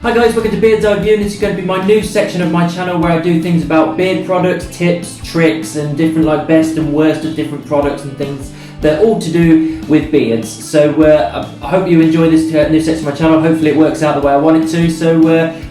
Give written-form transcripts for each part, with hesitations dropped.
Hi guys, welcome to Beard's Eye View, and this is going to be my new section of my channel where I do things about beard products, tips, tricks and different best and worst of different products and things that are all to do with beards. So I hope you enjoy this new section of my channel. Hopefully it works out the way I want it to, so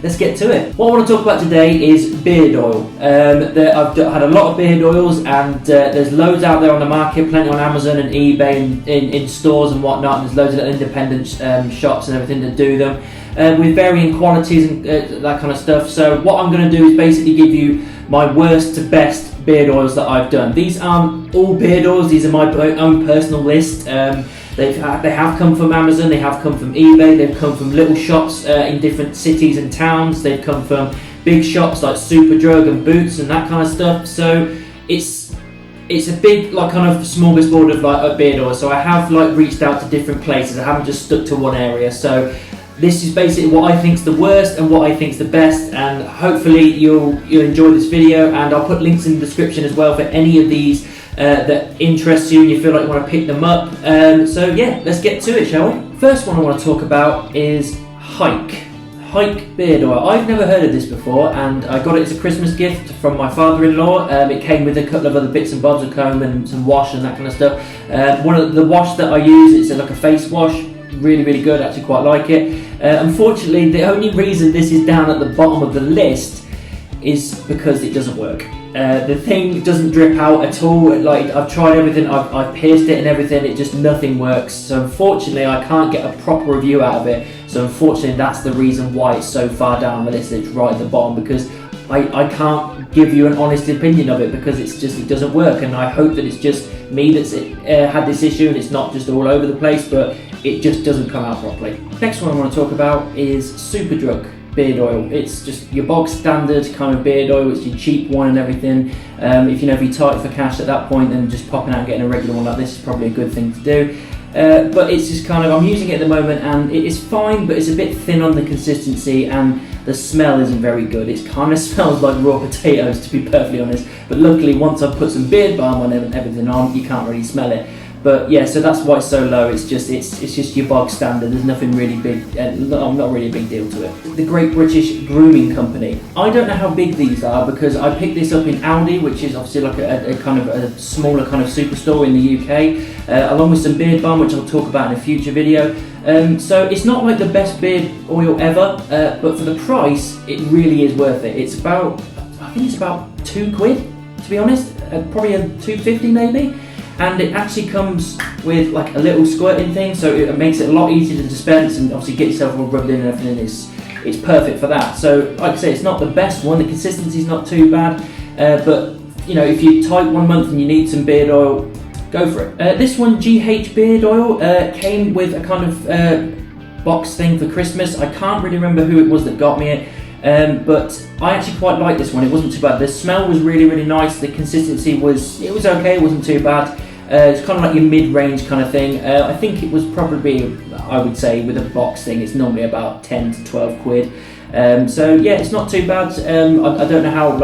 let's get to it. What I want to talk about today is beard oil. I've had a lot of beard oils, and there's loads out there on the market, plenty on Amazon and eBay and in stores and whatnot, and there's loads of little independent shops and everything that do them. With varying qualities and that kind of stuff. So what I'm going to do is basically give you my worst to best beard oils that I've done. These aren't all beard oils, these are my own personal list. They have come from Amazon, they have come from eBay, they've come from little shops in different cities and towns, they've come from big shops like Superdrug and Boots and that kind of stuff. So it's a big kind of smorgasbord of beard oil. So I have reached out to different places, I haven't just stuck to one area. So this is basically what I think's the worst and what I think's the best, and hopefully you'll enjoy this video, and I'll put links in the description as well for any of these that interest you and you feel like you want to pick them up. So yeah, let's get to it, shall we? First one I want to talk about is Hike beard oil. I've never heard of this before, and I got it as a Christmas gift from my father-in-law. It came with a couple of other bits and bobs, a comb and some wash and that kind of stuff. One of the wash that I use is like a face wash. Really good, actually quite like it. Unfortunately, the only reason this is down at the bottom of the list is because it doesn't work. The thing doesn't drip out at all. I've tried everything, I've pierced it and everything, it just nothing works. So unfortunately I can't get a proper review out of it. So unfortunately that's the reason why it's so far down the list. It's right at the bottom, because I can't give you an honest opinion of it, because it doesn't work. And I hope that it's just me that's had this issue and it's not just all over the place, but it just doesn't come out properly. Next one I want to talk about is Superdrug beard oil. It's just your bog standard kind of beard oil. It's your cheap one and everything. If you're tight for cash at that point, then just popping out and getting a regular one like this is probably a good thing to do. But it's just I'm using it at the moment, and it is fine, but it's a bit thin on the consistency, and the smell isn't very good. It kind of smells like raw potatoes, to be perfectly honest. But luckily, once I've put some beard balm on and everything on, you can't really smell it. But yeah, so that's why it's so low. It's just your bog standard. There's nothing really big, not really a big deal to it. The Great British Grooming Company. I don't know how big these are, because I picked this up in Aldi, which is obviously like a kind of a smaller kind of superstore in the UK, along with some beard balm, which I'll talk about in a future video. So it's not like the best beard oil ever, but for the price, it really is worth it. I think it's about £2, to be honest, probably a £2.50 maybe. And it actually comes with a little squirting thing, so it makes it a lot easier to dispense, and obviously get yourself all rubbed in and everything. It's perfect for that. So like I say, it's not the best one, the consistency's not too bad, but if you're tight 1 month and you need some beard oil, go for it. This one, GH beard oil, came with a kind of box thing for Christmas. I can't really remember who it was that got me it, but I actually quite liked this one. It wasn't too bad. The smell was really nice. The consistency was okay. It wasn't too bad. It's kind of like your mid-range kind of thing. I think it was probably, I would say, with a box thing, it's normally about 10 to 12 quid. So yeah, it's not too bad. I don't know how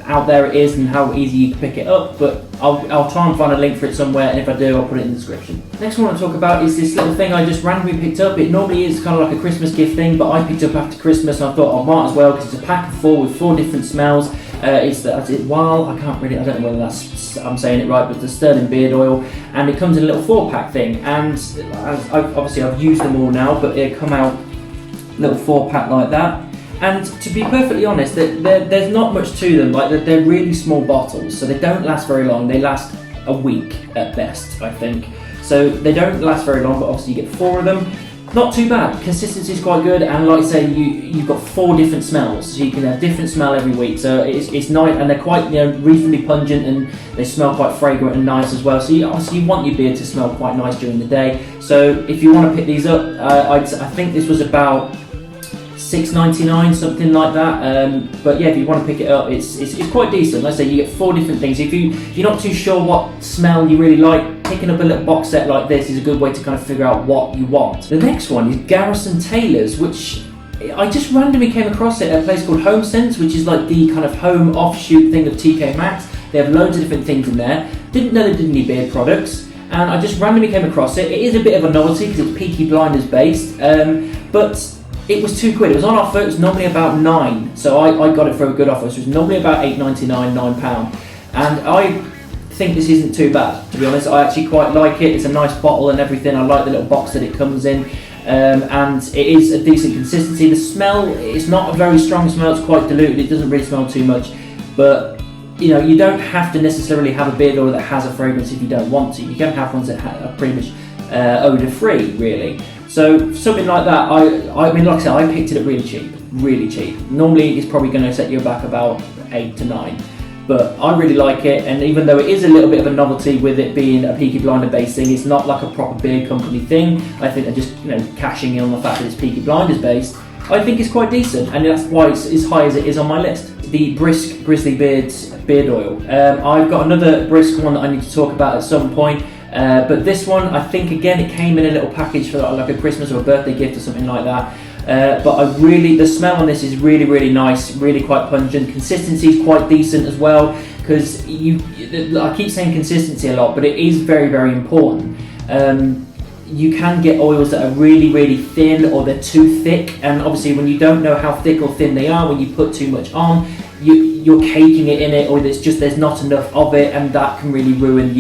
out there it is and how easy you can pick it up, but I'll try and find a link for it somewhere, and if I do, I'll put it in the description. Next one I want to talk about is this little thing I just randomly picked up. It normally is kind of like a Christmas gift thing, but I picked it up after Christmas, and I thought I might as well, because it's a pack of 4 with 4 different smells. It's Wild, I don't know whether I'm saying it right, but the Sterling beard oil, and it comes in a little 4-pack thing, and I've used them all now, but they come out little 4-pack like that. And to be perfectly honest, there's not much to them. They're really small bottles, so they don't last very long. They last a week at best, I think. So they don't last very long, but obviously you get 4 of them. Not too bad. Consistency is quite good, and like I say, you've got 4 different smells, so you can have different smell every week. So it's nice, and they're quite reasonably pungent, and they smell quite fragrant and nice as well. So obviously you want your beard to smell quite nice during the day. So if you want to pick these up, I think this was about $6.99, something like that. But yeah, if you want to pick it up, it's quite decent. Let's say you get 4 different things. If you're not too sure what smell you really like, picking up a little box set like this is a good way to kind of figure out what you want. The next one is Garrison Taylors, which I just randomly came across it at a place called Home Sense, which is like the kind of home offshoot thing of TK Maxx. They have loads of different things in there. Didn't know they did any beard products, and I just randomly came across it. It is a bit of a novelty because it's Peaky Blinders based, but it was £2. It was on offer. It was normally about £9, so I got it for a good offer. So it was normally about £8.99, £9, and I think this isn't too bad, to be honest. I actually quite like it. It's a nice bottle and everything. I like the little box that it comes in, and it is a decent consistency. The smell, it's not a very strong smell. It's quite diluted. It doesn't really smell too much, but you don't have to necessarily have a beard oil that has a fragrance if you don't want to. You can have ones that are pretty much odour-free, really. So something like that, I mean, like I said, I picked it up really cheap. Normally, it's probably going to set you back about 8 to 9. But I really like it, and even though it is a little bit of a novelty with it being a Peaky Blinders based thing, it's not like a proper beard company thing. I think they're just cashing in on the fact that it's Peaky Blinders based. I think it's quite decent, and that's why it's as high as it is on my list. The Brisk Grizzly Beards beard oil. I've got another Brisk one that I need to talk about at some point, but this one, I think again, it came in a little package for like a Christmas or a birthday gift or something like that. But the smell on this is really, really nice, really quite pungent. Consistency is quite decent as well, because I keep saying consistency a lot, but it is very, very important. You can get oils that are really, really thin, or they're too thick, and obviously when you don't know how thick or thin they are, when you put too much on, you're caking it in it, or there's not enough of it, and that can really ruin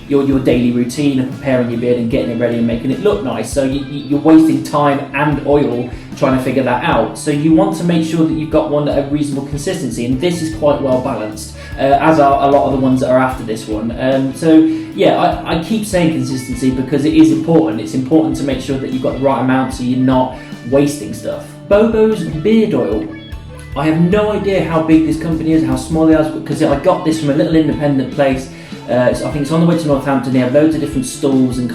your daily routine of preparing your beard and getting it ready and making it look nice. So you're wasting time and oil trying to figure that out. So you want to make sure that you've got one that has reasonable consistency, and this is quite well balanced, as are a lot of the ones that are after this one. So yeah, I keep saying consistency because it is important. It's important to make sure that you've got the right amount so you're not wasting stuff. Bobos beard oil. I have no idea how big this company is, how small they are, because I got this from a little independent place. I think it's on the way to Northampton. They have loads of different stalls, and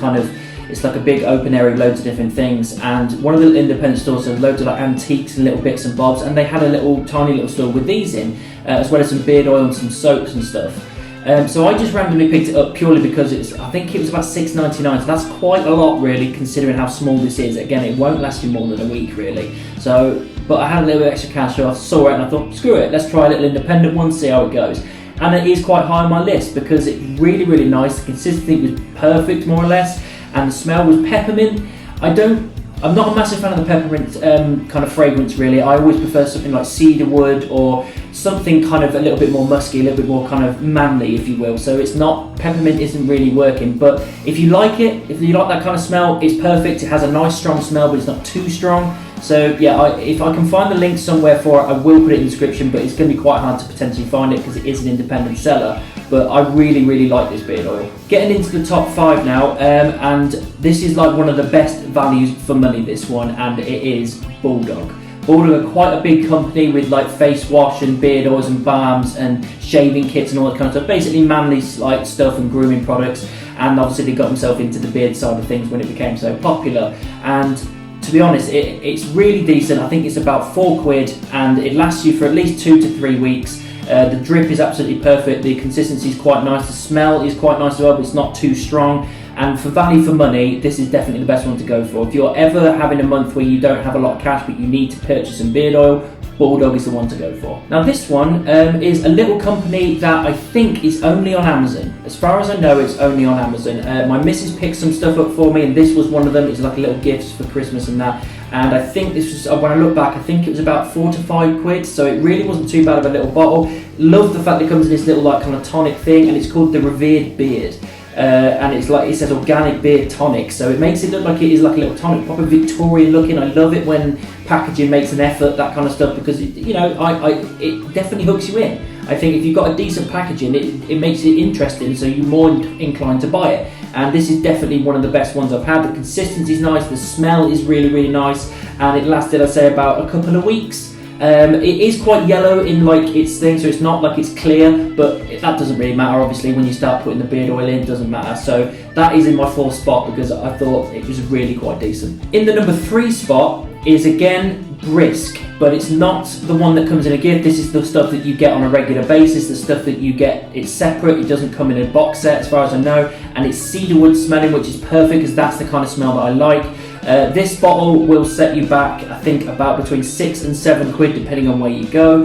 it's like a big open area with loads of different things. And one of the independent stores has loads of like antiques and little bits and bobs, and they had a tiny little store with these in, as well as some beard oil and some soaps and stuff. So I just randomly picked it up purely because I think it was about £6.99, so that's quite a lot really, considering how small this is. Again, it won't last you more than a week really. But I had a little bit extra cash, so I saw it and I thought, screw it, let's try a little independent one, see how it goes. And it is quite high on my list because it's really, really nice. The consistency was perfect, more or less, and the smell was peppermint. I'm not a massive fan of the peppermint kind of fragrance really. I always prefer something like cedar wood, or something kind of a little bit more musky, a little bit more kind of manly, if you will. So peppermint isn't really working, but if you like it, if you like that kind of smell, it's perfect. It has a nice strong smell, but it's not too strong. So yeah, if I can find the link somewhere for it, I will put it in the description, but it's going to be quite hard to potentially find it because it is an independent seller. But I really, really like this beard oil. Getting into the top 5 now, and this is like one of the best values for money, this one, and it is Bulldog. Bulldog are quite a big company with like face wash and beard oils and balms and shaving kits and all that kind of stuff. Basically manly like stuff and grooming products, and obviously they got themselves into the beard side of things when it became so popular. And to be honest, it's really decent. I think it's about £4, and it lasts you for at least 2 to 3 weeks. The drip is absolutely perfect. The consistency is quite nice. The smell is quite nice as well, but it's not too strong. And for value for money, this is definitely the best one to go for. If you're ever having a month where you don't have a lot of cash but you need to purchase some beard oil, Bulldog is the one to go for. Now this one is a little company that I think is only on Amazon. As far as I know, it's only on Amazon. My missus picked some stuff up for me, and this was one of them. It's like a little gifts for Christmas and that. And I think this was, when I look back, I think it was about £4 to £5, so it really wasn't too bad of a little bottle. Love the fact that it comes in this little like kind of tonic thing, and it's called the Revered Beard. And it's like, it says organic beard tonic, so it makes it look like it is like a little tonic, proper Victorian looking. I love it when packaging makes an effort, that kind of stuff, because it definitely hooks you in. I think if you've got a decent packaging, it makes it interesting, so you're more inclined to buy it. And this is definitely one of the best ones I've had. The consistency is nice, the smell is really, really nice, and it lasted, I'd say, about a couple of weeks. It is quite yellow in like its thing, so it's not like it's clear, but that doesn't really matter. Obviously, when you start putting the beard oil in, it doesn't matter. So that is in my 4th spot because I thought it was really quite decent. In the number 3 spot is again Brisk, but it's not the one that comes in a gift. This is the stuff that you get on a regular basis, the stuff that you get, it's separate, it doesn't come in a box set as far as I know, and it's cedarwood smelling, which is perfect because that's the kind of smell that I like. This bottle will set you back, I think, about between £6 and £7 depending on where you go.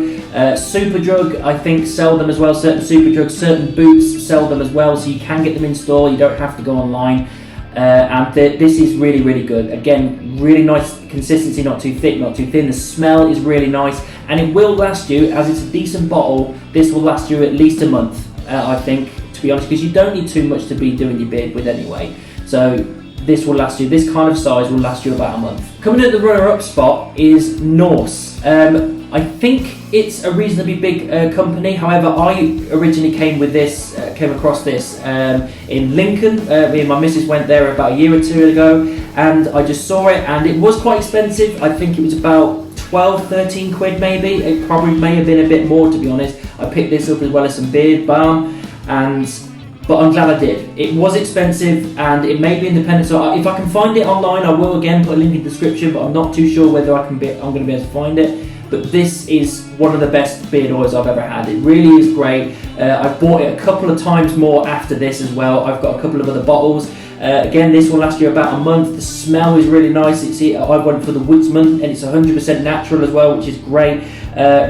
Superdrug, I think, sell them as well. Certain Superdrugs, certain Boots sell them as well, so you can get them in store, you don't have to go online. this is really, really good. Again, really nice consistency, not too thick, not too thin. The smell is really nice, and it will last you, as it's a decent bottle, this will last you at least a month, I think, to be honest, because you don't need too much to be doing your beard with anyway. So this will last you, this kind of size will last you about a month. Coming at the runner-up spot is Norse. I think it's a reasonably big company. However, I originally came across this in Lincoln. Me and my missus went there about a year or two ago, and I just saw it, and it was quite expensive. I think it was about 12, 13 quid maybe. It probably may have been a bit more, to be honest. I picked this up as well as some beard balm, but I'm glad I did. It was expensive, and it may be independent, so if I can find it online, I will again put a link in the description, but I'm not too sure whether I'm going to be able to find it. But this is one of the best beard oils I've ever had. It really is great. I've bought it a couple of times more after this as well. I've got a couple of other bottles. Again, this will last you about a month. The smell is really nice. I went for the Woodsman, and it's 100% natural as well, which is great.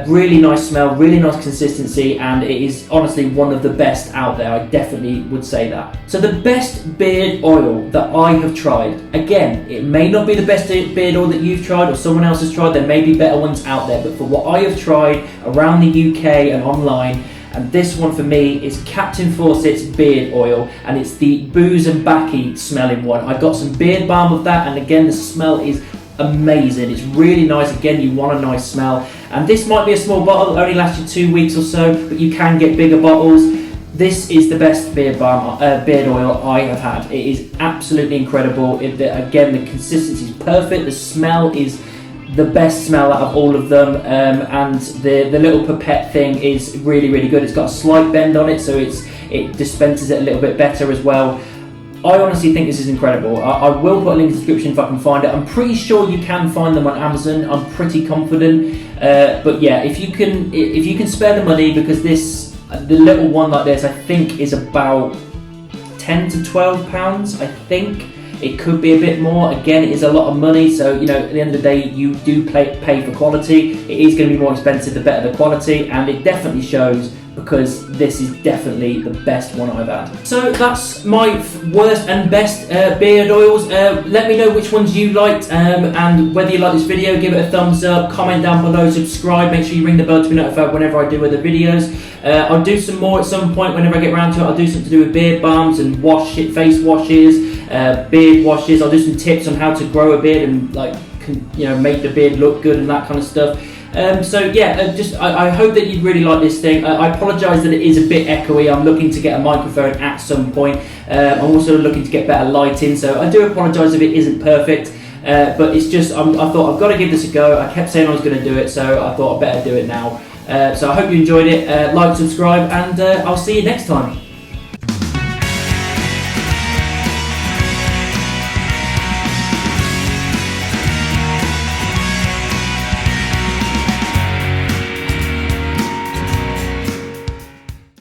Really nice smell, really nice consistency, and it is honestly one of the best out there. I definitely would say that. So the best beard oil that I have tried, again, it may not be the best beard oil that you've tried or someone else has tried. There may be better ones out there, but for what I have tried around the UK and online, and this one for me is Captain Fawcett's beard oil, and it's the booze and backy smelling one. I got some beard balm of that, and again, the smell is amazing. It's really nice. Again, you want a nice smell, and this might be a small bottle, only lasts you 2 weeks or so, but you can get bigger bottles. This is the best beard oil I have had. It is absolutely incredible. Again, the consistency is perfect. The smell is the best smell out of all of them, and the little pipette thing is really, really good. It's got a slight bend on it, so it dispenses it a little bit better as well. I honestly think this is incredible. I will put a link in the description if I can find it. I'm pretty sure you can find them on Amazon. I'm pretty confident. But yeah, if you can spare the money, because the little one like this, I think is about 10 to 12 pounds. I think it could be a bit more. Again, it is a lot of money, so at the end of the day, you do pay for quality. It is going to be more expensive the better the quality, and it definitely shows, because this is definitely the best one I've had. So that's my worst and best beard oils. Let me know which ones you liked, and whether you like this video. Give it a thumbs up, comment down below, subscribe, make sure you ring the bell to be notified whenever I do other videos. I'll do some more at some point whenever I get around to it. I'll do something to do with beard balms and face washes, beard washes. I'll do some tips on how to grow a beard and make the beard look good and that kind of stuff. So yeah, I hope that you really like this thing. I apologise that it is a bit echoey. I'm looking to get a microphone at some point. I'm also looking to get better lighting, so I do apologise if it isn't perfect. But it's just, I thought I've got to give this a go. I kept saying I was going to do it, so I thought I'd better do it now. So I hope you enjoyed it. Like, subscribe, and I'll see you next time.